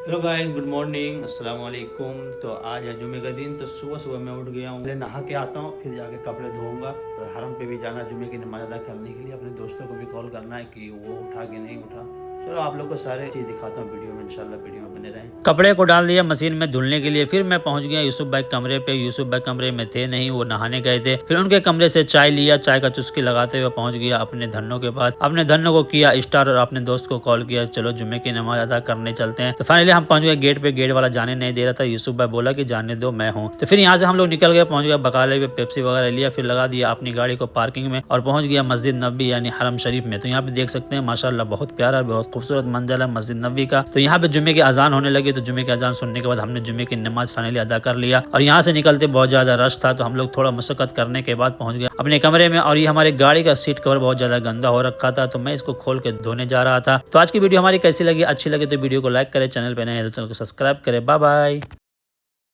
Hello guys, good morning, अस्सलाम वालेकुम। तो आज है जुमे का दिन। तो सुबह सुबह मैं उठ गया हूँ, पहले नहा के आता हूँ, फिर जाके कपड़े धोऊंगा और हरम पे भी जाना जुमे की नमाज अदा करने के लिए। अपने दोस्तों को भी कॉल करना है कि वो उठा कि नहीं उठा। चलो आप लोग को सारे चीज़ दिखाता हूँ वीडियो में, इंशाल्लाह वीडियो में बने रहें। कपड़े को डाल दिया मशीन में धुलने के लिए। फिर मैं पहुंच गया यूसुफ भाई कमरे पे। यूसुफ भाई कमरे में थे नहीं, वो नहाने गए थे। फिर उनके कमरे से चाय लिया, चाय का चुस्की लगाते हुए पहुंच गया अपने धन्नों के पास। अपने धन्नों को किया स्टार्ट और अपने दोस्त को कॉल किया, चलो जुम्मे की नमाज अदा करने चलते हैं। तो फाइनली हम पहुंच गए गेट पे। गेट वाला जाने नहीं दे रहा था। यूसुफ भाई बोला कि जाने दो, मैं हूँ। तो फिर यहाँ से हम लोग निकल गए, पहुंच गए बकाले पे, पेप्सी वगैरह लिया, फिर लगा दिया अपनी गाड़ी को पार्किंग में और पहुंच गया मस्जिद नबी यानी हरम शरीफ में। तो यहाँ पे देख सकते हैं माशाल्लाह बहुत प्यारा, बहुत खूबसूरत मंजर है मस्जिद नबी का। तो यहाँ पे जुम्मे की अजान होने लगी। तो जुम्मे की अजान सुनने के बाद हमने जुम्मे की नमाज फाइनली अदा कर लिया और यहाँ से निकलते बहुत ज्यादा रश था। तो हम लोग थोड़ा मशक्कत करने के बाद पहुंच गए अपने कमरे में। और ये हमारी गाड़ी का सीट कवर बहुत ज्यादा गंदा हो रखा था, तो मैं इसको खोल के धोने जा रहा था। तो आज की वीडियो हमारी कैसी लगी? अच्छी लगी तो वीडियो को लाइक करें, चैनल पे नए हैं तो चैनल को सब्सक्राइब करें। Bye bye.